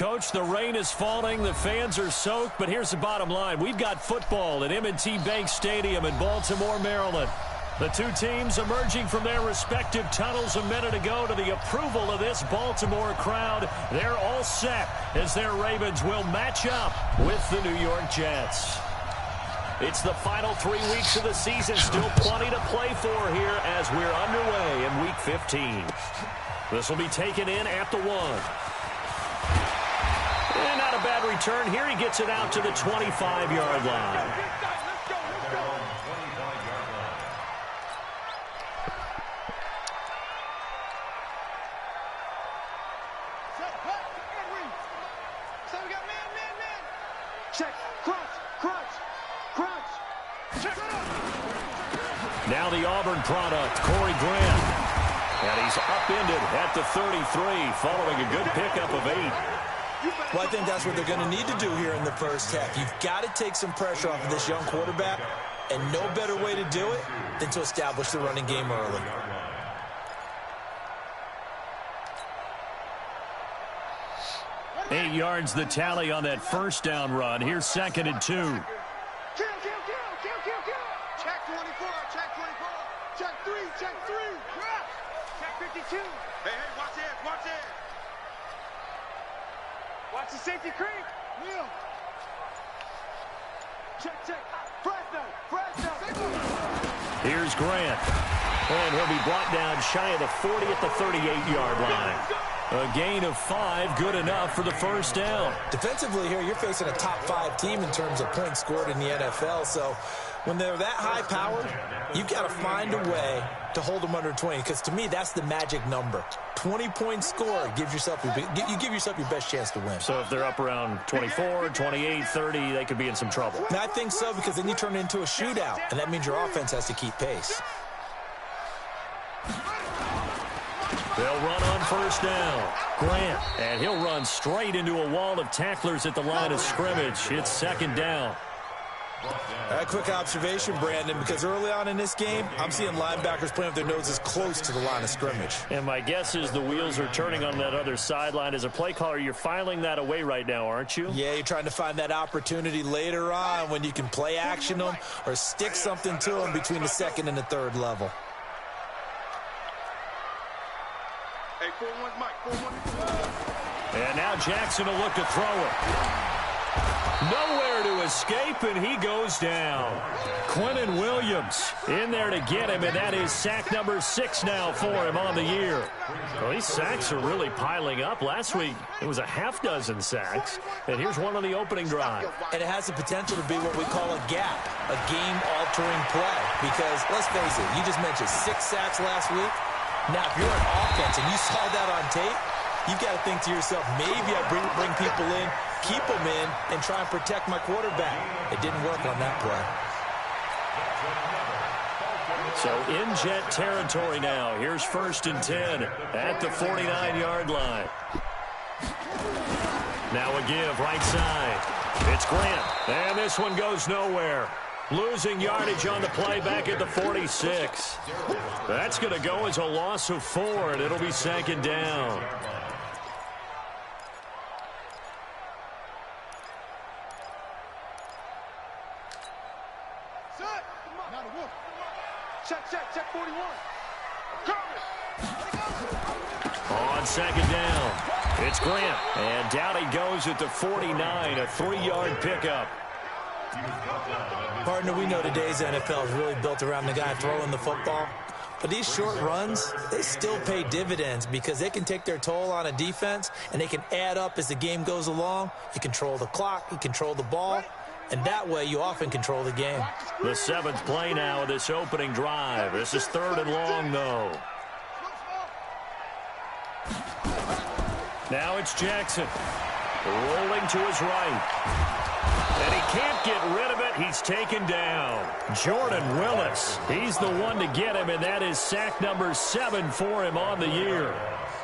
Coach, the rain is falling, the fans are soaked, but here's the bottom line. We've got football at M&T Bank Stadium in Baltimore, Maryland. The two teams emerging from their respective tunnels a minute ago to the approval of this Baltimore crowd. They're all set as their Ravens will match up with the New York Jets. It's the final 3 weeks of the season, still plenty to play for here as we're underway in Week 15. This will be taken in at the 1. And not a bad return. Here he gets it out to the 25-yard line. Now the Auburn product, Corey Grant. And he's upended at the 33 following a good pickup of 8. Well, I think that's what they're going to need to do here in the first half. You've got to take some pressure off of this young quarterback, and no better way to do it than to establish the running game early. Eight yards the tally on that first down run. Here's 2nd and 2. Check 24, check 24, check 3, check 3. Check 52. Hey, watch it, watch it. Watch the safety creep. Wheel. Check. Fresno. Here's Grant. And he'll be brought down shy of the 40 at the 38-yard line. A gain of 5, good enough for the first down. Defensively here, you're facing a top 5 team in terms of points scored in the NFL. So when they're that high-powered, you've got to find a way to hold them under 20. Because to me, that's the magic number. 20-point score gives yourself you give yourself your best chance to win. So if they're up around 24, 28, 30, they could be in some trouble. And I think so, because then you turn it into a shootout, and that means your offense has to keep pace. They'll run on first down. Grant, and he'll run straight into a wall of tacklers at the line of scrimmage. It's 2nd down. A quick observation, Brandon, because early on in this game, I'm seeing linebackers playing with their noses close to the line of scrimmage. And my guess is the wheels are turning on that other sideline. As a play caller, you're filing that away right now, aren't you? Yeah, you're trying to find that opportunity later on when you can play action them or stick something to them between the 2nd and the 3rd level. Hey, 4-1, Mike, 4-1. And now Jackson will look to throw it. Nowhere to escape, and he goes down. Quinnen Williams in there to get him, and that is sack number 6 now for him on the year. Well, these sacks are really piling up. Last week, it was a half-dozen sacks, and here's one on the opening drive. And it has the potential to be what we call a gap, a game-altering play. Because, let's face it, you just mentioned 6 sacks last week. Now, if you're an offense and you saw that on tape, you've got to think to yourself, maybe I bring people in, keep them in, and try and protect my quarterback. It didn't work on that play. So in Jet territory now. Here's 1st and 10 at the 49-yard line. Now a give right side. It's Grant, and this one goes nowhere. Losing yardage on the play back at the 46. That's going to go as a loss of 4, and it'll be 2nd down. Check 41. On 2nd down, it's Grant. And down he goes at the 49, a 3-yard pickup. Partner, we know today's NFL is really built around the guy throwing the football. But these short runs, they still pay dividends because they can take their toll on a defense, and they can add up as the game goes along. You control the clock, you control the ball, and that way you often control the game. The 7th play now of this opening drive. This is 3rd and long, though. Now it's Jackson. Rolling to his right. And he can't get rid of it. He's taken down. Jordan Willis. He's the one to get him, and that is sack number 7 for him on the year.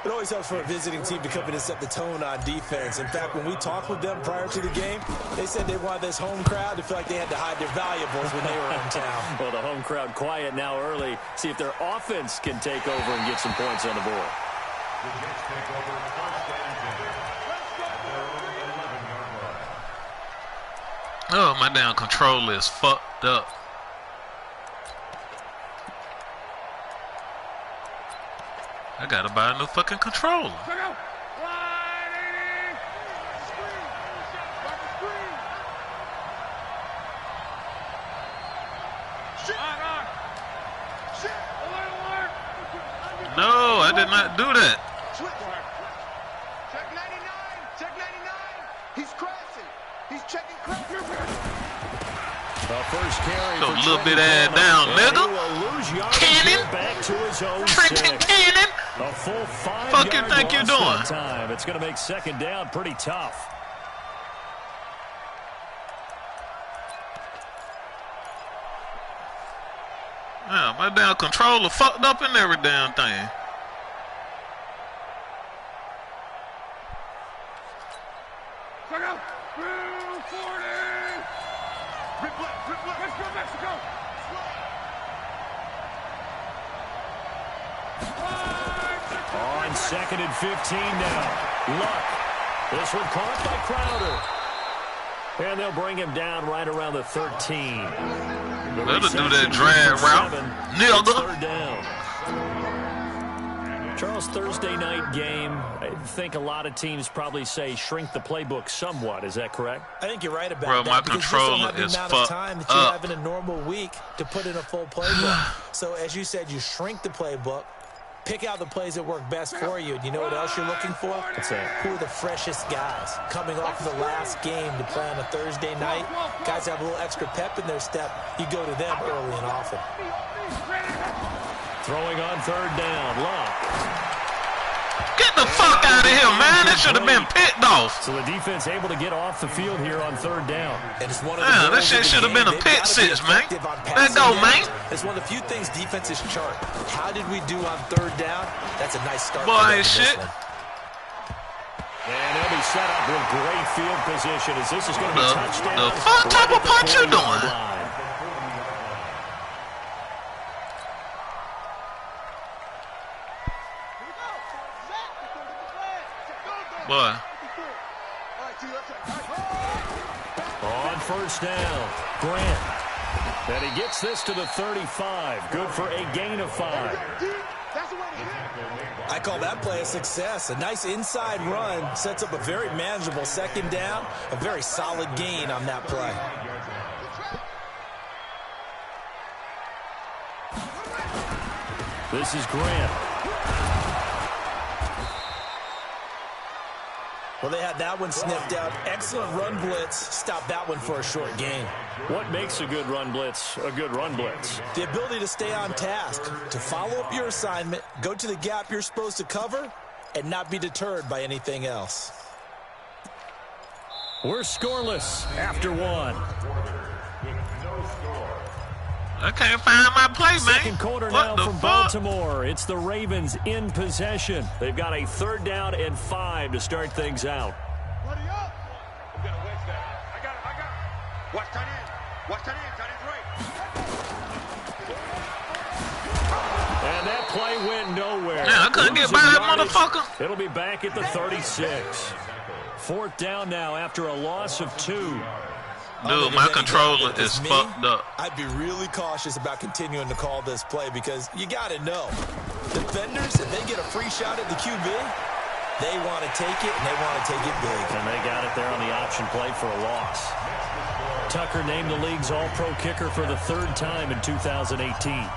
It always helps for a visiting team to come in and set the tone on defense. In fact, when we talked with them prior to the game, they said they wanted this home crowd to feel like they had to hide their valuables when they were in town. Well, the home crowd quiet now early. See if their offense can take over and get some points on the board. Oh, my damn controller is fucked up. I gotta buy a new fucking controller. No, I did not do that. Check 99. Check 99. He's crashing. He's checking crashing. The first carry So for a little Trenton bit ass Cannon. down, And nigga. he will lose yardage Cannon. here back to his own Trenton 6. Cannon. A full 5 Fuck you yard think you're loss that doing? time. It's going to make second down pretty tough. Yeah, my damn controller fucked up in every damn thing. Check out. 40. Rip left. Let's go, Mexico. On 2nd and 15 now. Luck. This one caught by Crowder. And they'll bring him down right around the 13. Better do that drag route. Nigga. Third down. Charles, Thursday night game, I think a lot of teams probably say shrink the playbook somewhat. Is that correct? I think you're right about Bro, that. my because controller you just don't is have the amount of fucked time that you up. have in a normal week to put in a full playbook. So as you said, you shrink the playbook, pick out the plays that work best for you. And you know what else you're looking for? What's that? Who are the freshest guys coming off the last game to play on a Thursday night? Guys have a little extra pep in their step. You go to them early and often. Throwing on 3rd down. Luck. Get the fuck out of here, man. That should have been picked off. So the defense able to get off the field here on 3rd down. And it's one of the Yeah, that goals shit of the should have game. been a They've pick gotta be six, man. effective on Let passing go, downs. man. It's one of the few things defenses chart. How did we do on 3rd down? That's a nice start. Boy, for them in shit. this one. And they'll be set up with great field position as this is going to be touchdown. The fuck type of punch you doing? Boy. On 1st down, Grant. And he gets this to the 35. Good for a gain of 5. I call that play a success. A nice inside run sets up a very manageable 2nd down. A very solid gain on that play. This is Grant. Well, they had that one sniffed out. Excellent run blitz. Stop that one for a short gain. What makes a good run blitz a good run blitz? The ability to stay on task, to follow up your assignment, go to the gap you're supposed to cover, and not be deterred by anything else. We're scoreless after 1. I can't find my play, man. Second quarter What now the from fuck? Baltimore. It's the Ravens in possession. They've got a 3rd down and 5 to start things out. Buddy up. I'm gonna wedge that. I got it. Watch tight end. Watch tight end. Tight end's right. And that play went nowhere. Man, I couldn't get by Losing that yardage. motherfucker. It'll be back at the 36. 4th down now after a loss of 2. Dude, my controller is fucked up. I'd be really cautious about continuing to call this play because you got to know. Defenders, if they get a free shot at the QB, they want to take it, and they want to take it big. And they got it there on the option play for a loss. Tucker named the league's all-pro kicker for the 3rd time in 2018.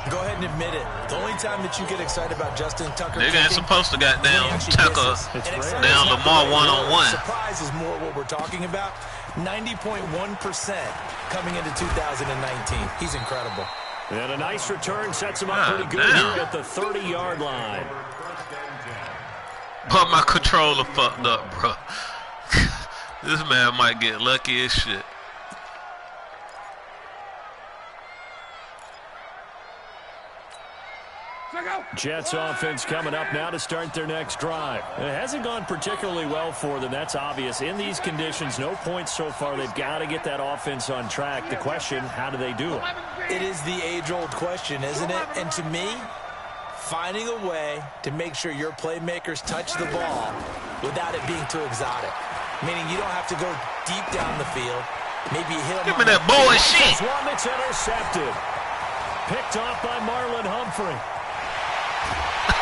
Go ahead and admit it. The only time that you get excited about Justin Tucker Nigga ain't kicking, supposed to goddamn when he actually tackle misses. And excitement down is not Lamar the right word. one-on-one. Surprise is more what we're talking about. 90.1% coming into 2019. He's incredible. And a nice return sets him up God pretty good damn. here at the 30-yard line. But my controller fucked up, bro. This man might get lucky as shit. Jets offense coming up now to start their next drive. It hasn't gone particularly well for them. That's obvious. In these conditions, no points so far. They've got to get that offense on track. The question, how do they do it? It is the age-old question, isn't it? And to me, finding a way to make sure your playmakers touch the ball without it being too exotic. Meaning you don't have to go deep down the field. Maybe hit him. Give me that bullshit. This one that's intercepted. Picked off by Marlon Humphrey.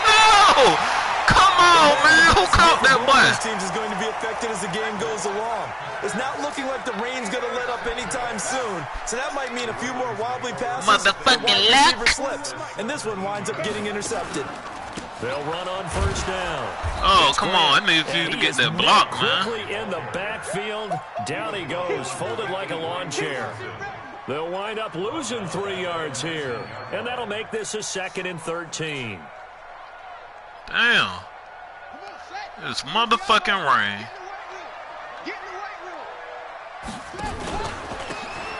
No! Come on, man. Who caught that boy? This team is going to be affected as the game goes along. It's not looking like the rain's going to let up anytime soon. So that might mean a few more wobbly passes. Motherfucking receiver slips. And this one winds up getting intercepted. They'll run on first down. Oh, come on. I need you to get that block, man. Quickly in the backfield. Down he goes, folded like a lawn chair. They'll wind up losing 3 yards here. And that'll make this a 2nd and 13. Damn. It's motherfucking rain.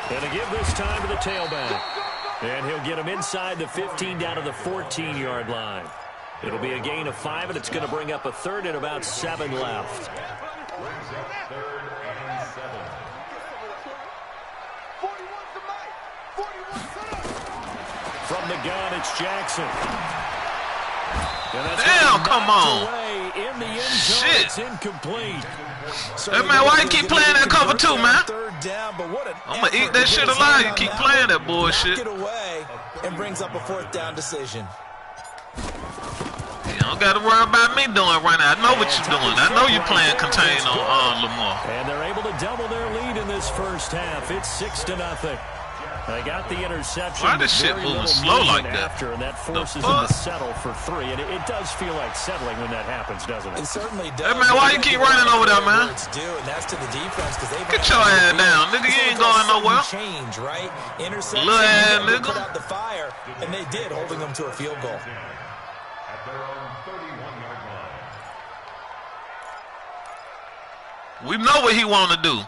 And to give this time to the tailback. And he'll get him inside the 15 down to the 14-yard line. It'll be a gain of 5, and it's going to bring up a 3rd and about 7 left. From the gun, it's Jackson. Damn, come on. In the end zone, Shit. it's incomplete. Hey, man, why you keep playing that cover 2, man? I'm going to eat that shit alive. You keep playing that bullshit. It away and brings up a 4th down decision. You don't got to worry about me doing it right now. I know what you're doing. I know you're playing contain on Lamar. And they're able to double their lead in this first half. It's 6-0. They got the interception. Why this shit moving slow like that? After, and that forces them to settle for 3. And it does feel like settling when that happens, doesn't it? It certainly does. Hey, man, why you keep running over there, man? That's to the defense, get your ass down, nigga. You ain't going nowhere. Change, right? Interception. Little ass nigga. Put out the fire, and they did, holding them to a field goal. We know what he want to do.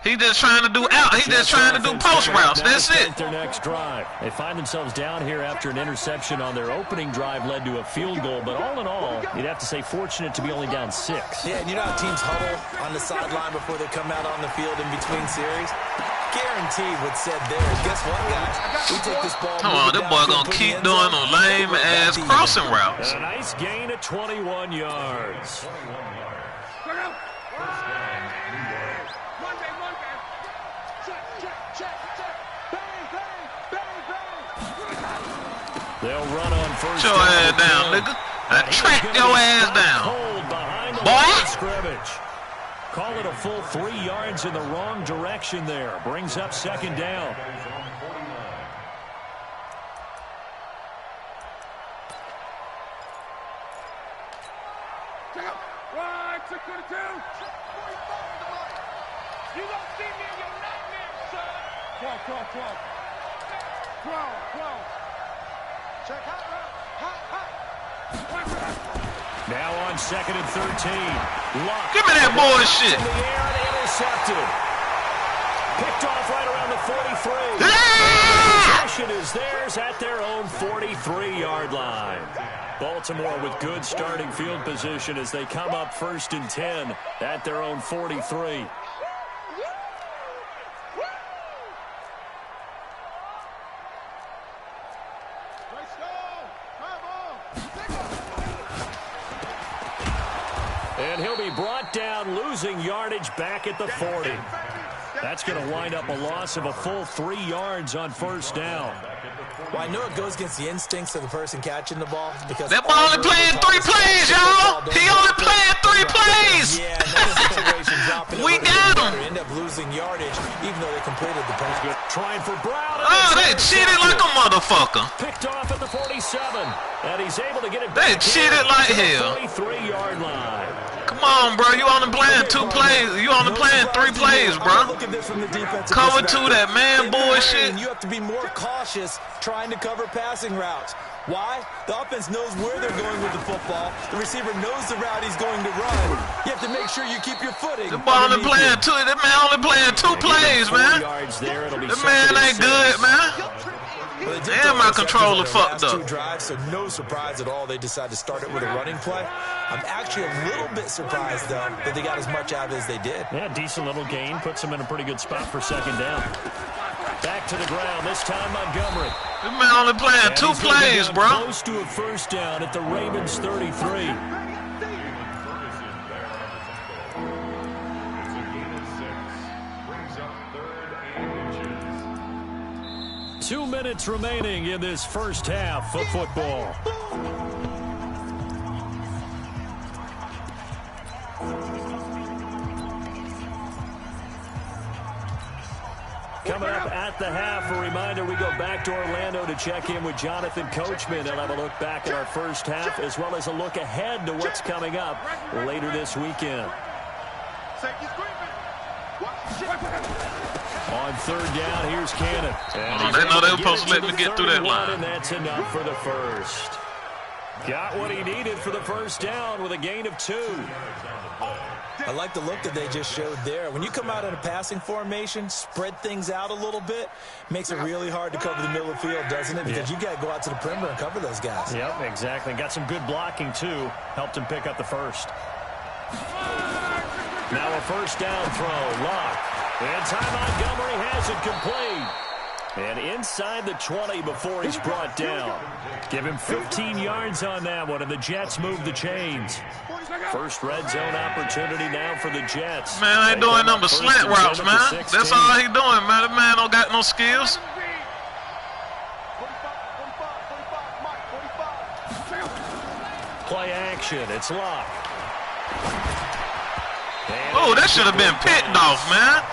He just trying to do out. He just trying to do post routes. That's it. Their next drive. They find themselves down here after an interception on their opening drive led to a field goal. But all in all, you'd have to say fortunate to be only down 6. Yeah, and you know how teams huddle on the sideline before they come out on the field in between series? Guaranteed what's said there. Guess what, guys? We take this ball. Come on, that boy gonna keep doing a lame ass crossing routes. A nice gain of 21 yards. They'll run on first. Get your ass down, nigga. Track your ass down. Boy. Scrimmage. Call it a full 3 yards in the wrong direction there. Brings up 2nd down. Right, 6-2. You don't see me in your nightmare, son. 12. Check out. Now on 2nd and 13. Luck. Give me that bullshit. In the air and intercepted. Picked off right around the 43. Possession is theirs at their own 43-yard line. Baltimore with good starting field position as they come up 1st and 10 at their own 43. And he'll be brought down, losing yardage back at the 40. That's going to wind up a loss of a full 3 yards on first down. Well, I know it goes against the instincts of the person catching the ball. Because that ball only playing 3 plays, y'all. He only playing 3 plays. Yeah, situation, we got him. They end up losing yardage, even though they completed the pass. Trying for Brown. Oh, they cheated like a motherfucker. Picked off at the 47. And he's able to get it they back. They cheated like hell. 43-yard line. Come on, bro. You only playing 2 plays. You only playing 3 plays, bro. Cover 2 that man bullshit. You have to be more cautious trying to cover passing routes. Why? The offense knows where they're going with the football. The receiver knows the route he's going to run. You have to make sure you keep your footing. The ball only playing 2. That man only playing 2 plays, man. That man ain't good, man. Damn, my controller fucked up. 2 drives, so no surprise at all they decided to start it with a running play. I'm actually a little bit surprised, though, that they got as much out of it as they did. Yeah, decent little gain. Puts them in a pretty good spot for 2nd down. Back to the ground, this time Montgomery. This man only playing 2 plays, bro. Close to a first down at the Ravens 33. 2 minutes remaining in this first half of football. Coming up at the half, a reminder, we go back to Orlando to check in with Jonathan Coachman and have a look back at our first half as well as a look ahead to what's coming up later this weekend. On third down, here's Cannon. They know they were supposed to let me get through that line. And that's enough for the first. Got what he needed for the first down with a gain of 2. I like the look that they just showed there. When you come out in a passing formation, spread things out a little bit, makes it really hard to cover the middle of the field, doesn't it? Because you got to go out to the perimeter and cover those guys. Yep, exactly. Got some good blocking, too. Helped him pick up the first. Now a first down throw. Locke. And Ty Montgomery has it complete. And inside the 20 before he's brought down. Give him 15 yards on that one, and the Jets move the chains. First red zone opportunity now for the Jets. Man, I ain't doing nothing but slant routes, man. That's all he doing, man. The man don't got no skills. Play action. It's Locke. Oh, that should have been picked off, man.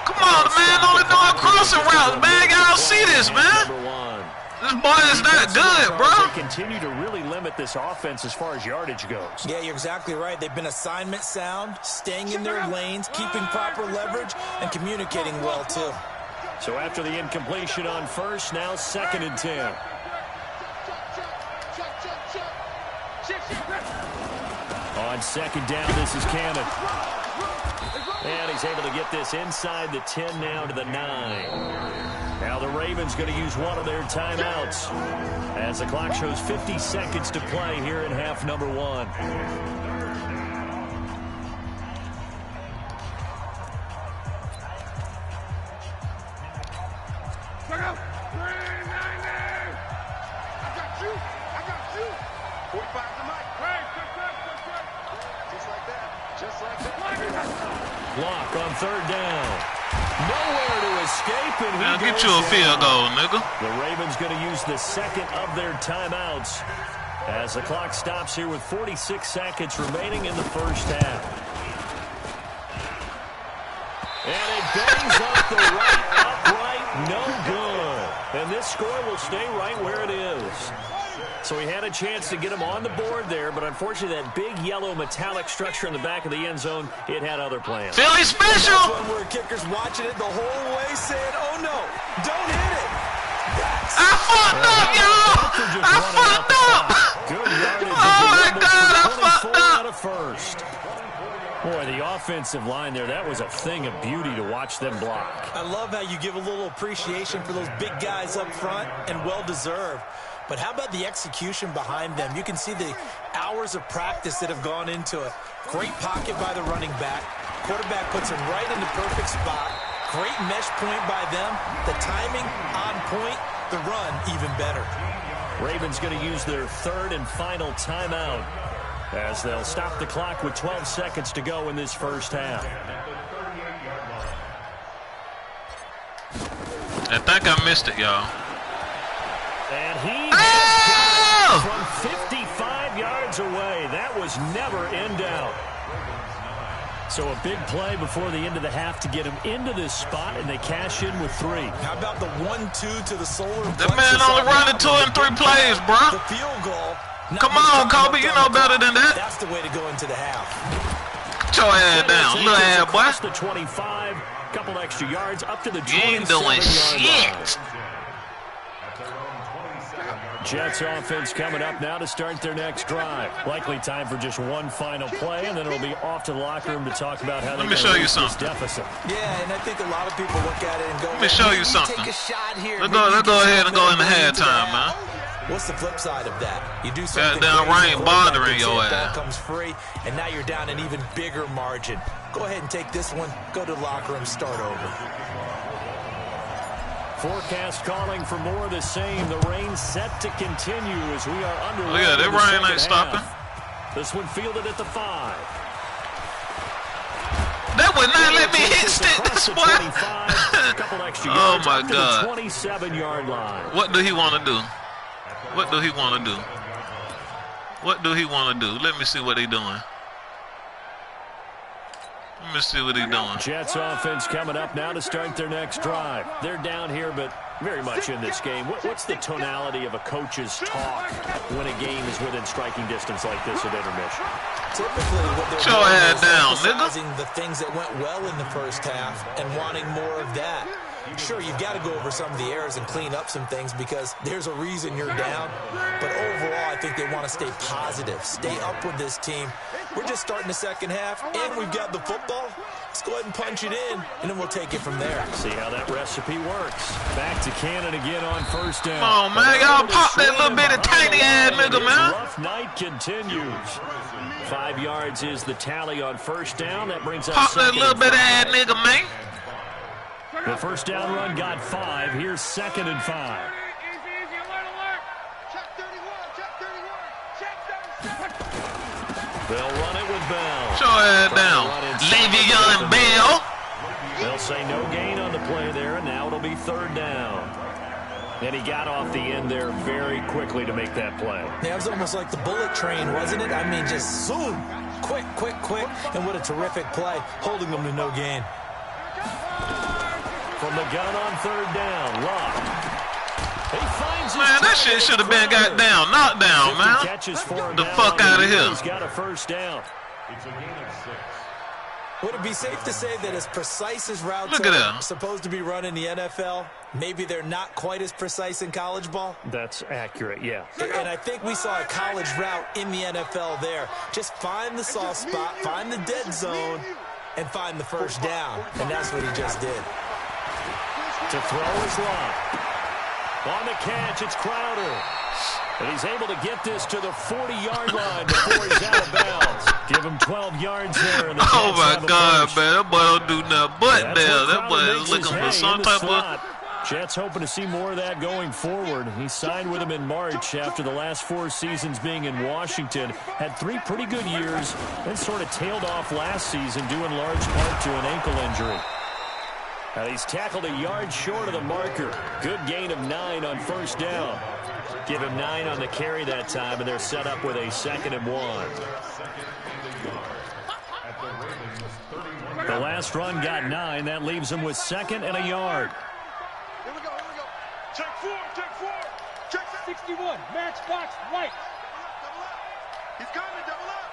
Come on, man. Only doing crossing routes, man. Y'all see this, man. This boy is that good, bro. They continue to really limit this offense as far as yardage goes. Yeah, you're exactly right. They've been assignment sound, staying in their lanes, keeping proper leverage, and communicating well, too. So after the incompletion on first, now 2nd and 10. On second down, this is Cannon. And he's able to get this inside the 10 now to the 9. Now the Ravens going to use one of their timeouts as the clock shows 50 seconds to play here in half number 1. Block on third down. Nowhere to escape, and Now get you a field goal, nigga. The Ravens going to use the second of their timeouts as the clock stops here with 46 seconds remaining in the first half. And it bangs off the right upright, no good. And this score will stay right where it is. So he had a chance to get him on the board there, but unfortunately that big yellow metallic structure in the back of the end zone, it had other plans. Philly special! That's one where kicker's watching it the whole way saying, oh no, don't hit it. I fucked up, y'all! I fucked up! Good yardage. Oh my God, I fucked up! Out of first. Boy, the offensive line there, that was a thing of beauty to watch them block. I love how you give a little appreciation for those big guys up front, and well-deserved. But how about the execution behind them? You can see the hours of practice that have gone into it. Great pocket by the running back. Quarterback puts him right in the perfect spot. Great mesh point by them. The timing on point. The run even better. Ravens going to use their third and final timeout as they'll stop the clock with 12 seconds to go in this first half. I think I missed it, y'all. And he has got it from 55 yards away. That was never in doubt. So a big play before the end of the half to get him into this spot, and they cash in with 3. How about the 1-2 to the solar plexus? That man only running 2 and 3 plays, bro. The field goal. Come on, Kobe, you know better than that. That's the way to go into the half. Get your ass down, little ass boy. The 25, couple extra yards up to the 27 You ain't doing shit. Jets offense coming up now to start their next drive. Likely time for just one final play, and then it'll be off to the locker room to talk about how Let me show you something. Deficit. Yeah, and I think a lot of people look at it and go, let me show you something. Take a shot here. Let's go ahead and go in the halftime, man. What's the flip side of that? You do something down rain bothering your ass. Ball comes free, and now you're down an even bigger margin. Go ahead and take this one. Go to the locker room. Start over. Forecast calling for more of the same. The rain set to continue as we are underway. Oh yeah, that rain ain't stopping. This one fielded at the 5. That would not let me hit stick this boy. Oh my God. 27-yard line. What do he want to do? What do he want to do? What do he want to do? Let me see what he doing. Let me see what he's doing. Jets offense coming up now to start their next drive. They're down here, but very much in this game. What's the tonality of a coach's talk when a game is within striking distance like this at intermission? Typically, what they're Show doing head is down, emphasizing the things that went well in the first half and wanting more of that. Sure, you've got to go over some of the errors and clean up some things because there's a reason you're down. But overall, I think they want to stay positive, stay up with this team. We're just starting the second half, and we've got the football. Let's go ahead and punch it in, and then we'll take it from there. See how that recipe works. Back to Cannon again on first down. Come on, man. Y'all pop that little bit of tiny-ass nigga, man. Rough night continues. 5 yards is the tally on first down. That brings us pop that little bit of ass nigga, man. The first down run got 5. Here's 2nd and 5. Easy, alert. Check 31. They'll run it with Bell. Show head down. Le'Veon Bell. They'll say no gain on the play there, and now it'll be 3rd down. And he got off the end there very quickly to make that play. Yeah, it was almost like the bullet train, wasn't it? I mean, just zoom. Quick. And what a terrific play, holding them to no gain. From the gun on 3rd down, Love. He finds his Man, that shit should have been got down, knocked down, man. The fuck out of here. He's got a first down. Would it be safe to say that as precise as routes are supposed to be run in the NFL, maybe they're not quite as precise in college ball? That's accurate, yeah. And I think we saw a college route in the NFL there. Just find the soft spot, find the dead zone, and find the first down. And that's what he just did. To throw is Love. On the catch, it's Crowder. And he's able to get this to the 40-yard line before he's out of bounds. Give him 12 yards there. And oh, my God, man. That boy don't do nothing but there. That boy is looking for some type of... Jets hoping to see more of that going forward. He signed with him in March after the last 4 seasons being in Washington. Had 3 pretty good years, then sort of tailed off last season due in large part to an ankle injury. Now he's tackled a yard short of the marker. Good gain of 9 on first down. Give him 9 on the carry that time, and they're set up with a 2nd and 1. The last run got 9. That leaves him with 2nd and a yard. Here we go. Check 4. Check 61. Matchbox right. Double up. He's coming, double up.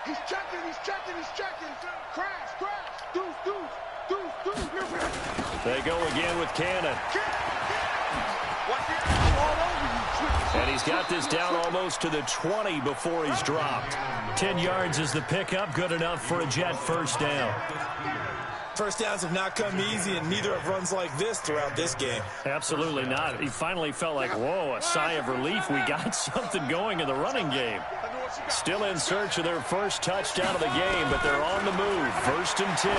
He's checking. Crash. Deuce. They go again with Cannon. And he's got this down almost to the 20 before he's dropped. 10 yards is the pickup, good enough for a Jet first down. First downs have not come easy, and neither have runs like this throughout this game. Absolutely not. He finally felt like, whoa, a sigh of relief. We got something going in the running game. Still in search of their first touchdown of the game, but they're on the move. 1st and 10.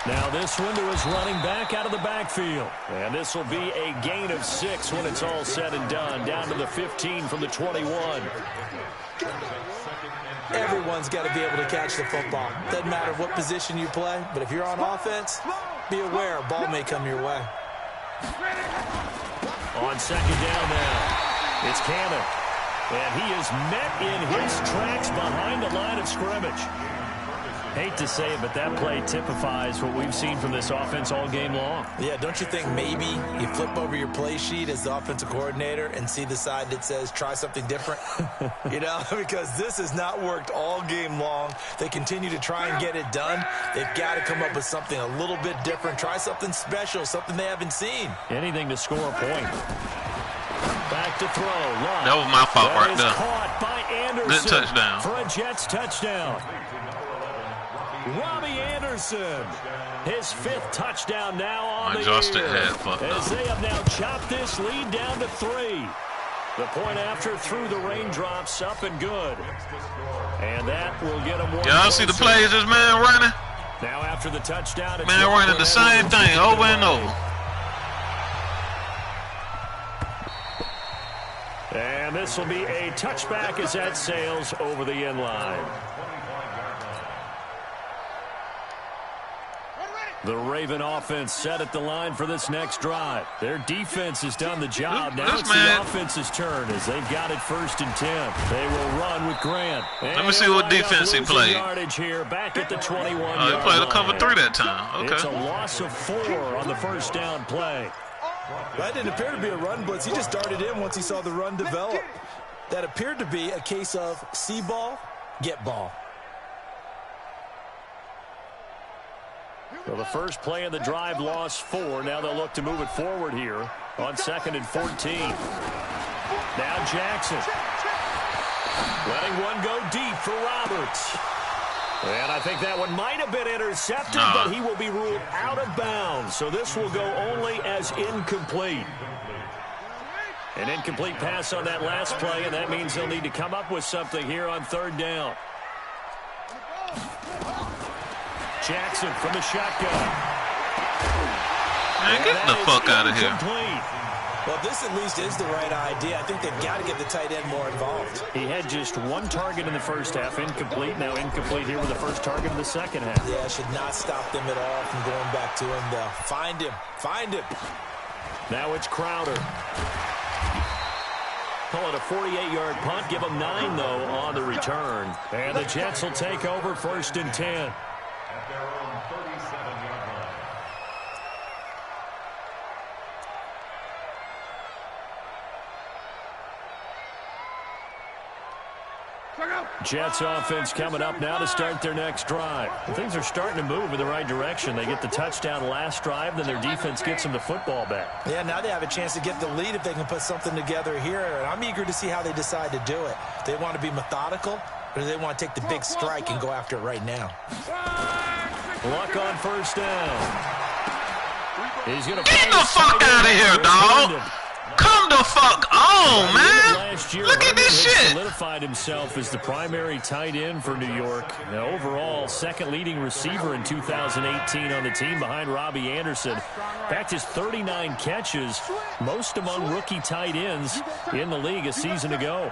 Now this one to his running back out of the backfield. And this will be a gain of 6 when it's all said and done. Down to the 15 from the 21. Everyone's got to be able to catch the football. Doesn't matter what position you play, but if you're on offense, be aware a ball may come your way. On 2nd down now, it's Cannon. And he is met in his tracks behind the line of scrimmage. Hate to say it, but that play typifies what we've seen from this offense all game long. Yeah, don't you think maybe you flip over your play sheet as the offensive coordinator and see the side that says try something different? You know, because this has not worked all game long. They continue to try and get it done. They've got to come up with something a little bit different. Try something special, something they haven't seen. Anything to score a point. Back to throw. Love. That was my fault right there. Caught by Anderson. Good touchdown. For a Jets touchdown. Robbie Anderson, his 5th touchdown now on the year. As they have now chopped this lead down to 3. The point after through the raindrops, up and good. And that will get him one. Y'all see the plays this man running? Now after the touchdown, man running the same thing over and over. And this will be a touchback as that sails over the end line. The Raven offense set at the line for this next drive. Their defense has done the job. Now it's the offense's turn as they've got it 1st and 10. They will run with Grant. Let me see what defense he played. Yardage here, back at the 21. Oh, he played a cover 3 that time. Okay. It's a loss of 4 on the first down play. That didn't appear to be a run blitz. He just darted in once he saw the run develop. That appeared to be a case of see ball, get ball. Well, the first play of the drive lost 4. Now they'll look to move it forward here on 2nd and 14. Now Jackson. Letting one go deep for Roberts. And I think that one might have been intercepted, but he will be ruled out of bounds. So this will go only as incomplete. An incomplete pass on that last play, and that means they'll need to come up with something here on 3rd down. Jackson from the shotgun. Man, get the fuck out of here. Well, this at least is the right idea. I think they've got to get the tight end more involved. He had just 1 target in the first half, incomplete. Now incomplete here with the first target in the second half. Yeah, should not stop them at all from going back to him, though. Find him. Find him. Now it's Crowder. Call it a 48-yard punt. Give them 9, though, on the return. And the Jets will take over 1st and 10. Jets offense coming up now to start their next drive. Things are starting to move in the right direction. They get the touchdown last drive, then their defense gets them the football back. Yeah, now they have a chance to get the lead if they can put something together here. And I'm eager to see how they decide to do it. They want to be methodical, or do they want to take the big strike and go after it right now? Luck on 1st down. He's going to get the fuck out of here, dog. Come the fuck on, man. Look at this shit. Solidified himself as the primary tight end for New York. Now, overall, 2nd leading receiver in 2018 on the team behind Robbie Anderson. In fact, his 39 catches, most among rookie tight ends in the league a season ago.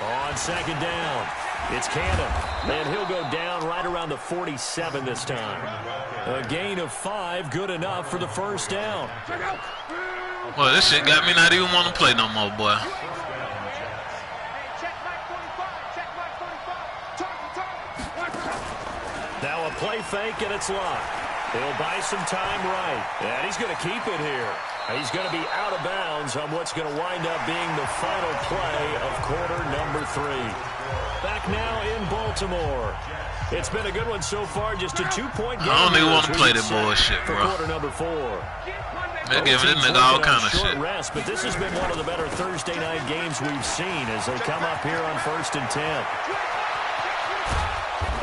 On 2nd down, it's Cannon, and he'll go down right around the 47 this time. A gain of 5, good enough for the 1st down. Well, this shit got me not even want to play no more, boy. Now a play fake, and it's locked. He'll buy some time right, and he's going to keep it here. He's going to be out of bounds on what's going to wind up being the final play of quarter number 3. Back now in Baltimore. It's been a good one so far, just a 2-point game. I don't even want to play that bullshit, bro. Quarter number 4. They're giving this nigga all kind of shit. Rest, but this has been one of the better Thursday night games we've seen as they come up here on 1st and 10.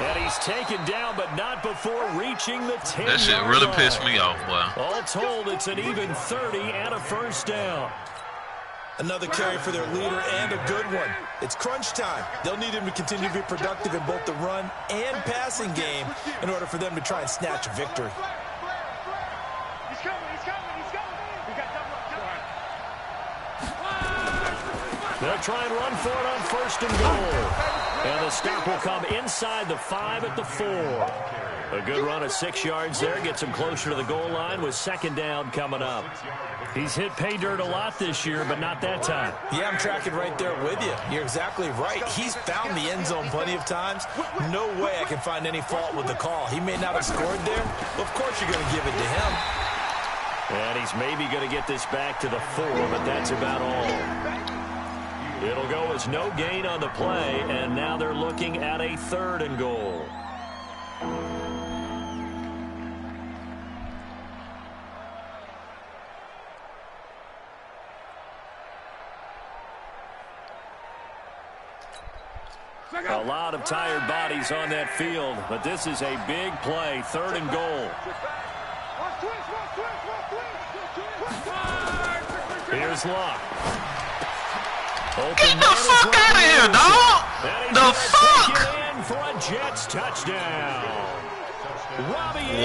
And he's taken down, but not before reaching the 10-yard line. That shit really pissed me off, boy. All told, it's an even 30 and a 1st down. Another carry for their leader and a good one. It's crunch time. They'll need him to continue to be productive in both the run and passing game in order for them to try and snatch a victory. He's coming, he's coming, he's coming. We got double up. They'll try and run for it on 1st and goal. And the stop will come inside the 5 at the 4. A good run of 6 yards there. Gets him closer to the goal line with 2nd down coming up. He's hit pay dirt a lot this year, but not that time. Yeah, I'm tracking right there with you. You're exactly right. He's found the end zone plenty of times. No way I can find any fault with the call. He may not have scored there, but of course you're going to give it to him. And he's maybe going to get this back to the 4, but that's about all. It'll go as no gain on the play, and now they're looking at a 3rd and goal. A lot of tired bodies on that field, but this is a big play, 3rd and goal. Here's Luck. Get the fuck out of here, dog! The fuck? In for a Jets touchdown.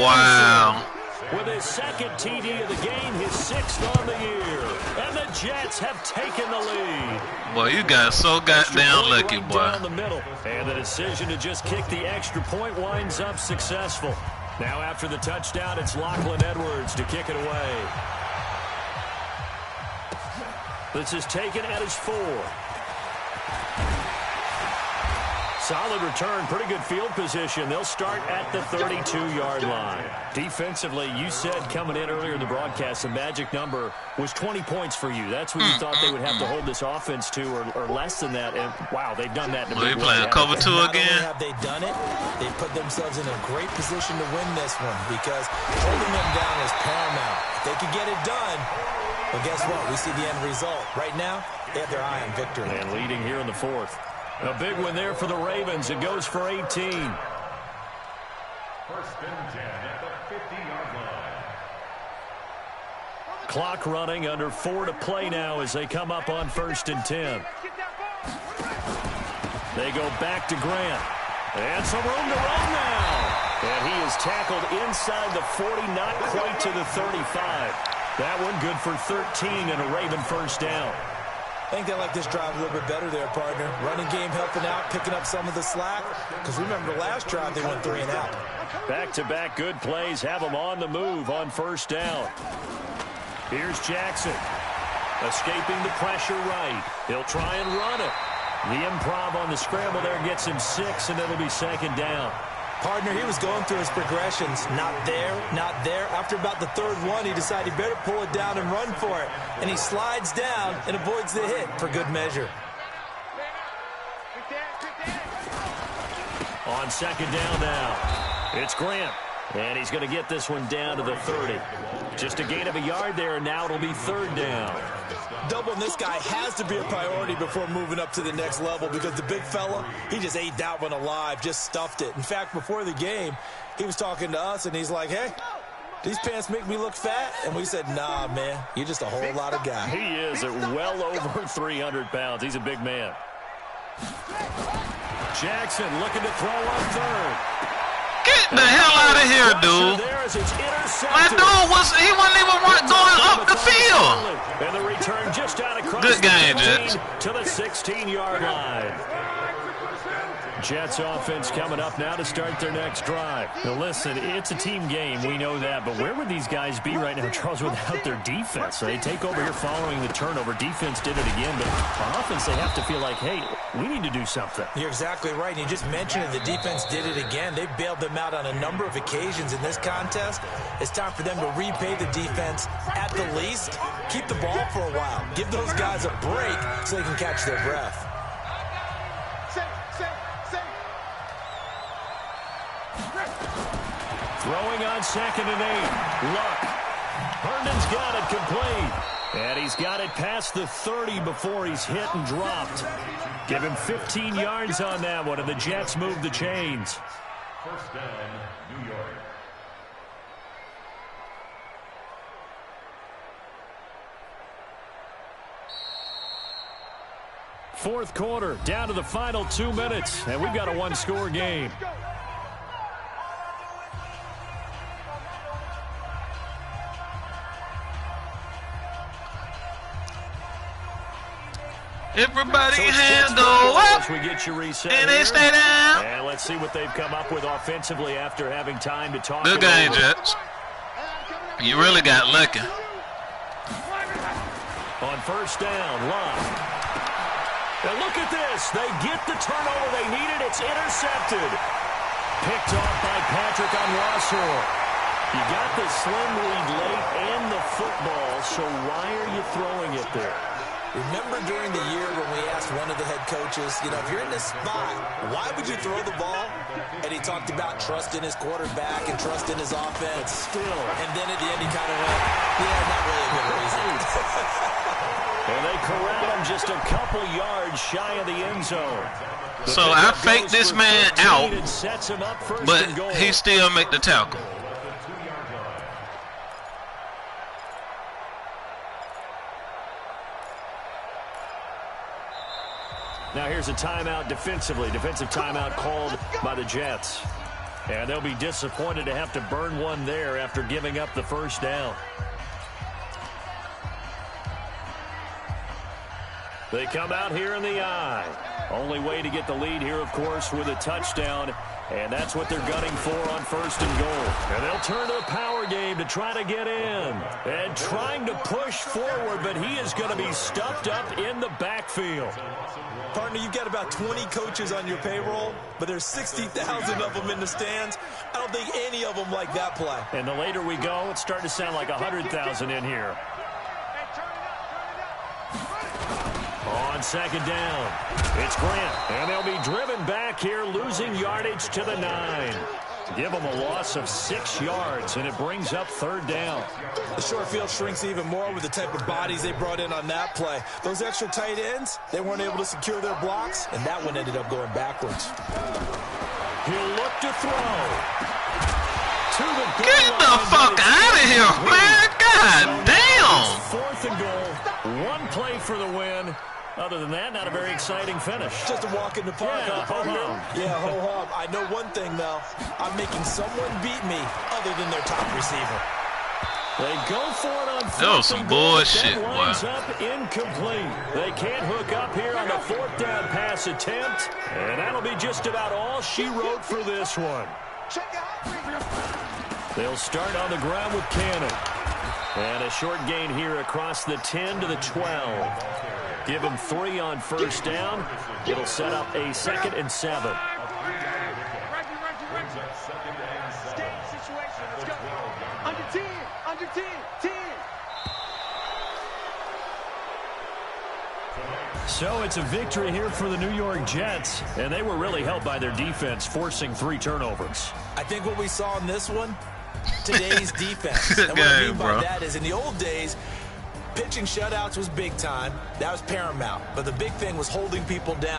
Wow. with his second TD of the game, his 6th on the year. And the Jets have taken the lead. Boy, you got so goddamn lucky, right boy. Down the middle. And the decision to just kick the extra point winds up successful. Now after the touchdown, it's Lachlan Edwards to kick it away. This is taken at his 4. Solid return, pretty good field position. They'll start at the 32-yard line. Defensively, you said coming in earlier in the broadcast, the magic number was 20 points for you. That's what you thought they would have to hold this offense to, or less than that. And wow, they've done that in a big way. Playing cover 2 Not again. only have they done it, they put themselves in a great position to win this one because holding them down is paramount. If they could get it done, well, guess what? We see the end result. Right now, they have their eye on victory. And leading here in the 4th. A big one there for the Ravens. It goes for 18. 1st and 10 at the 50-yard line. Clock running, under 4 to play now as they come up on 1st and 10. They go back to Grant. And some room to run now. And he is tackled inside the 40, not quite to the 35. That one good for 13 and a Raven 1st down. I think they like this drive a little bit better there, partner. Running game helping out, picking up some of the slack. Because remember the last drive, they went 3 and out. Back-to-back good plays have them on the move on 1st down. Here's Jackson. Escaping the pressure right. He'll try and run it. The improv on the scramble there gets him 6, and it'll be 2nd down. Partner, he was going through his progressions. Not there, not there. After about the 3rd one, he decided he better pull it down and run for it. And he slides down and avoids the hit for good measure. On 2nd down now, it's Grant. And he's going to get this one down to the 30. Just a gain of a yard there, and now it'll be 3rd down. Doubling this guy has to be a priority before moving up to the next level because the big fella, he just ate that one alive, just stuffed it. In fact, before the game, he was talking to us, and he's like, hey, these pants make me look fat? And we said, nah, man, you're just a whole lot of guy. He is at well over 300 pounds. He's a big man. Jackson looking to throw on 3rd. Get the hell out of here, dude. My dude wasn't even going up the field. And the return just out across Good game, the Jets. to the 16-yard line. Jets offense coming up now to start their next drive. Now listen, it's a team game, we know that, but where would these guys be right now, Charles, without their defense? So they take over here following the turnover. Defense did it again, but on offense they have to feel like, hey, we need to do something. You're exactly right. You just mentioned it. The defense did it again. They bailed them out on a number of occasions in this contest. It's time for them to repay the defense at the least. Keep the ball for a while. Give those guys a break so they can catch their breath. Throwing on 2nd and 8. Luck. Herndon's got it complete. And he's got it past the 30 before he's hit and dropped. Give him 15 yards on that one, and the Jets move the chains. 1st down, New York. Fourth quarter, down to the final 2 minutes, and we've got a one-score game. Everybody So hands go up, we get you reset and they here. stay down. And let's see what they've come up with offensively after having time to talk. Good it game, over. Jets. You really got lucky. On 1st down, Love. And look at this. They get the turnover they needed. It's intercepted. Picked off by Patrick on Wassor. You got the slim lead late and the football, so why are you throwing it there? Remember during the year when we asked one of the head coaches, you know, if you're in this spot, why would you throw the ball? And he talked about trust in his quarterback and trust in his offense. Still. And then at the end he kind of went, yeah, not really a good reason. And they corral him just a couple yards shy of the end zone. So I faked this man out, And sets him up first but and goal. he still make the tackle. Now here's a timeout defensively. Defensive timeout called by the Jets. And they'll be disappointed to have to burn one there after giving up the first down. They come out here in the I. Only way to get the lead here, of course, with a touchdown. And that's what they're gunning for on 1st and goal. And they'll turn to the power game to try to get in. And trying to push forward, but he is going to be stuffed up in the backfield. Partner, you've got about 20 coaches on your payroll, but there's 60,000 of them in the stands. I don't think any of them like that play. And the later we go, it's starting to sound like 100,000 in here. On 2nd down, it's Grant, and they'll be driven back here, losing yardage to the 9. Give them a loss of 6 yards, and it brings up 3rd down. The short field shrinks even more with the type of bodies they brought in on that play. Those extra tight ends, they weren't able to secure their blocks, and that one ended up going backwards. He'll look to throw. Get the fuck out of here, man. God damn. 4th and goal. One play for the win. Other than that, not a very exciting finish. Just a walk in the park. Yeah, ho-hum. Yeah, ho-hum. I know one thing, though. I'm making someone beat me other than their top receiver. They go for it on 4th That was some bullshit, that winds up incomplete. They can't hook up here on the 4th down pass attempt, and that'll be just about all she wrote for this one. They'll start on the ground with Cannon. And a short gain here across the 10 to the 12. Give him 3 on 1st down. It'll set up a 2nd and 7. So it's a victory here for the New York Jets, and they were really helped by their defense, forcing 3 turnovers. I think what we saw in this one, today's defense. And what I mean by that is in the old days, pitching shutouts was big time. That was paramount. But the big thing was holding people down.